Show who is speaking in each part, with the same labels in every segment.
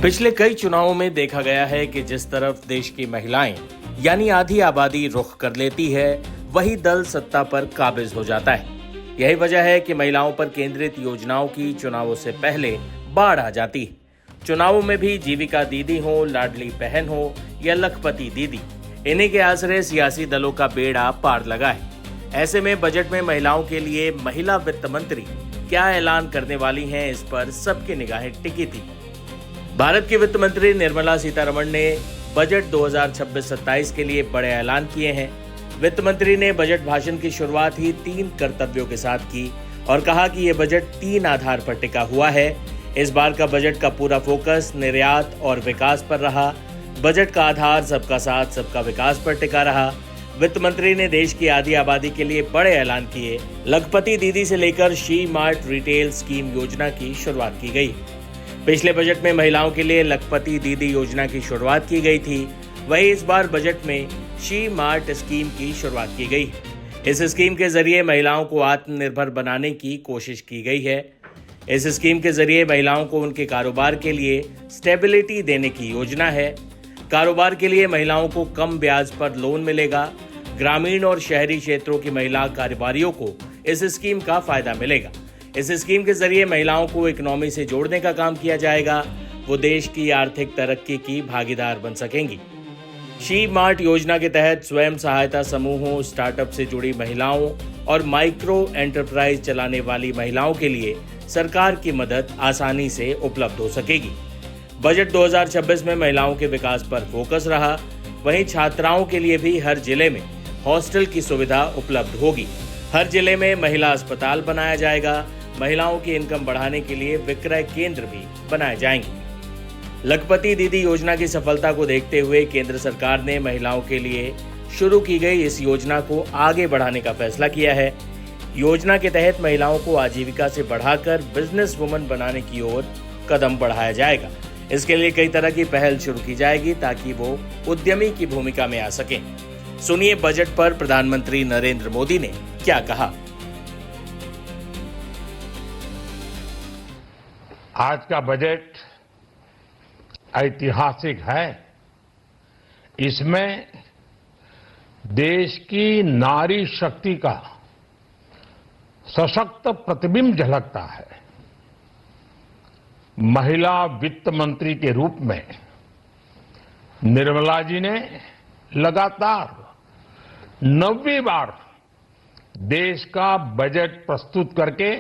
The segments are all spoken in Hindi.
Speaker 1: पिछले कई चुनावों में देखा गया है कि जिस तरफ देश की महिलाएं यानी आधी आबादी रुख कर लेती है, वही दल सत्ता पर काबिज हो जाता है। यही वजह है कि महिलाओं पर केंद्रित योजनाओं की चुनावों से पहले बाढ़ आ जाती है। चुनावों में भी जीविका दीदी हो, लाडली बहन हो या लखपति दीदी, इन्हीं के आसरे सियासी दलों का बेड़ा पार लगा है। ऐसे में बजट में महिलाओं के लिए महिला वित्त मंत्री क्या ऐलान करने वाली हैं, इस पर सबकी निगाहें टिकी थी। भारत की वित्त मंत्री निर्मला सीतारमण ने बजट 2026-27 के लिए बड़े ऐलान किए हैं। वित्त मंत्री ने बजट भाषण की शुरुआत ही 3 कर्तव्यों के साथ की और कहा कि यह बजट 3 आधार पर टिका हुआ है। इस बार का बजट का पूरा फोकस निर्यात और विकास पर रहा। बजट का आधार सबका साथ सबका विकास पर टिका रहा। वित्त मंत्री ने देश की आधी आबादी के लिए बड़े ऐलान किए। लखपति दीदी से लेकर शी मार्ट रिटेल स्कीम योजना की शुरुआत की गई। पिछले बजट में महिलाओं के लिए लखपति दीदी योजना की शुरुआत की गई थी, वहीं इस बार बजट में शी मार्ट स्कीम की शुरुआत की गई। इस स्कीम के जरिए महिलाओं को आत्मनिर्भर बनाने की कोशिश की गई है। इस स्कीम के जरिए महिलाओं को उनके कारोबार के लिए स्टेबिलिटी देने की योजना है। कारोबार के लिए महिलाओं को कम ब्याज पर लोन मिलेगा। ग्रामीण और शहरी क्षेत्रों की महिला कारोबारियों को इस स्कीम का फायदा मिलेगा। इस स्कीम के जरिए महिलाओं को इकोनॉमी से जोड़ने का काम किया जाएगा। वो देश की आर्थिक तरक्की की भागीदार बन सकेंगी। शी मार्ट योजना के तहत स्वयं सहायता समूहों, स्टार्टअप से जुड़ी महिलाओं और माइक्रो एंटरप्राइज चलाने वाली महिलाओं के लिए सरकार की मदद आसानी से उपलब्ध हो सकेगी। बजट 2026 में महिलाओं के विकास पर फोकस रहा। वहीं छात्राओं के लिए भी हर जिले में हॉस्टल की सुविधा उपलब्ध होगी। हर जिले में महिला अस्पताल बनाया जाएगा। महिलाओं की इनकम बढ़ाने के लिए विक्रय केंद्र भी बनाए जाएंगे। लखपति दीदी योजना की सफलता को देखते हुए केंद्र सरकार ने महिलाओं के लिए शुरू की गई इस योजना को आगे बढ़ाने का फैसला किया है। योजना के तहत महिलाओं को आजीविका से बढ़ाकर बिजनेस वुमन बनाने की ओर कदम बढ़ाया जाएगा। इसके लिए कई तरह की पहल शुरू की जाएगी ताकि वो उद्यमी की भूमिका में आ सकें। सुनिए बजट पर प्रधानमंत्री नरेंद्र मोदी ने क्या कहा।
Speaker 2: आज का बजट ऐतिहासिक है। इसमें देश की नारी शक्ति का सशक्त प्रतिबिंब झलकता है। महिला वित्त मंत्री के रूप में निर्मला जी ने लगातार 9वीं बार देश का बजट प्रस्तुत करके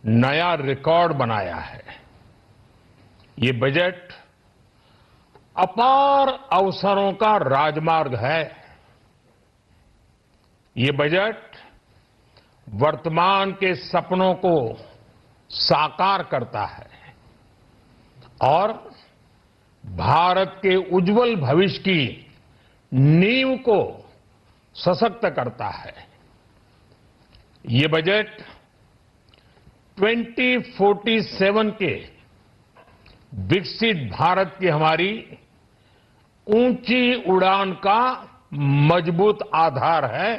Speaker 2: नया रिकॉर्ड बनाया है। ये बजट अपार अवसरों का राजमार्ग है। ये बजट वर्तमान के सपनों को साकार करता है और भारत के उज्जवल भविष्य की नींव को सशक्त करता है। ये बजट 2047 के विकसित भारत की हमारी ऊंची उड़ान का मजबूत आधार है।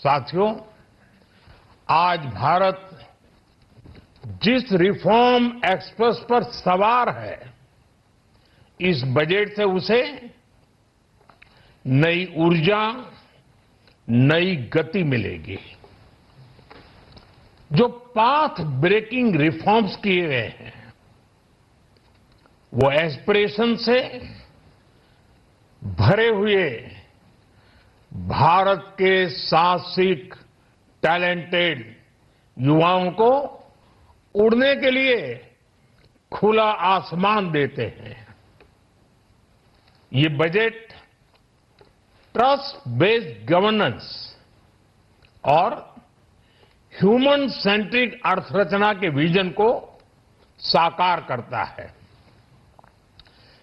Speaker 2: साथियों, आज भारत जिस रिफॉर्म एक्सप्रेस पर सवार है, इस बजट से उसे नई ऊर्जा, नई गति मिलेगी। जो पाथ ब्रेकिंग रिफॉर्म्स किए गए हैं, वो एस्पिरेशन से भरे हुए भारत के साहसिक, टैलेंटेड युवाओं को उड़ने के लिए खुला आसमान देते हैं। ये बजट ट्रस्ट बेस्ड गवर्नेंस और ह्यूमन सेंट्रिक अर्थरचना के विजन को साकार करता है।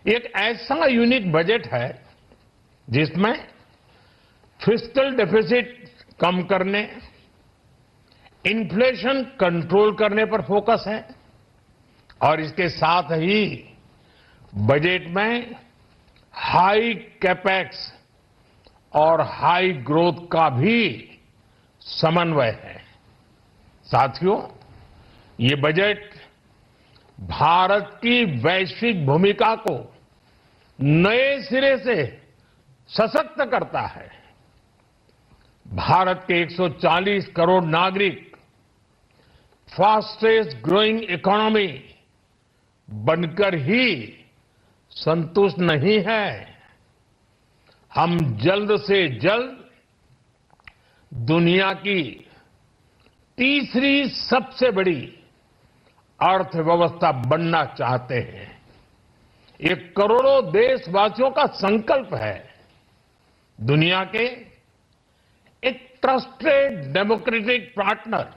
Speaker 2: एक ऐसा यूनिक बजट है जिसमें फिस्कल डेफिसिट कम करने, इन्फ्लेशन कंट्रोल करने पर फोकस है और इसके साथ ही बजट में हाई कैपेक्स और हाई ग्रोथ का भी समन्वय है। साथियों, ये बजट भारत की वैश्विक भूमिका को नए सिरे से सशक्त करता है। भारत के 140 करोड़ नागरिक फास्टेस्ट ग्रोइंग इकोनॉमी बनकर ही संतुष्ट नहीं है। हम जल्द से जल्द दुनिया की तीसरी सबसे बड़ी अर्थव्यवस्था बनना चाहते हैं। ये करोड़ों देशवासियों का संकल्प है। दुनिया के एक ट्रस्टेड डेमोक्रेटिक पार्टनर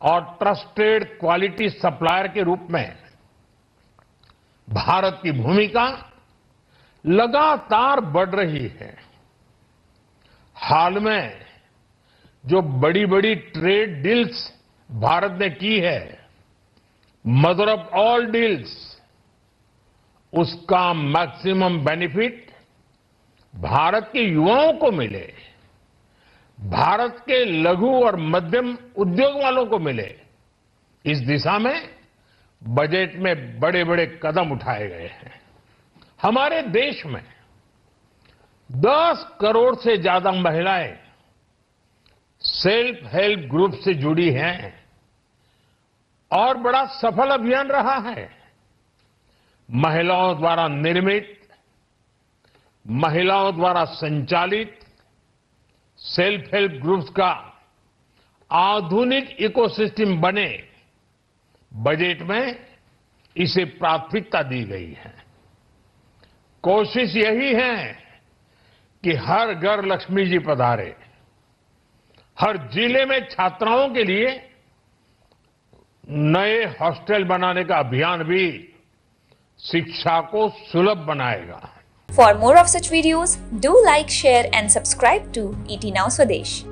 Speaker 2: और ट्रस्टेड क्वालिटी सप्लायर के रूप में भारत की भूमिका लगातार बढ़ रही है। हाल में जो बड़ी बड़ी ट्रेड डील्स भारत ने की है, मदर ऑफ ऑल डील्स, उसका मैक्सिमम बेनिफिट भारत के युवाओं को मिले, भारत के लघु और मध्यम उद्योग वालों को मिले। इस दिशा में बजट में बड़े बड़े कदम उठाए गए हैं। हमारे देश में 10 करोड़ से ज्यादा महिलाएं सेल्फ हेल्प ग्रुप से जुड़ी हैं और बड़ा सफल अभियान रहा है। महिलाओं द्वारा निर्मित, महिलाओं द्वारा संचालित सेल्फ हेल्प ग्रुप्स का आधुनिक इकोसिस्टम बने, बजट में इसे प्राथमिकता दी गई है। कोशिश यही है कि हर घर लक्ष्मी जी पधारे। हर जिले में छात्राओं के लिए नए हॉस्टल बनाने का अभियान भी शिक्षा को सुलभ बनाएगा।
Speaker 3: For more of such videos, do like, share and subscribe to ET Now Swadesh.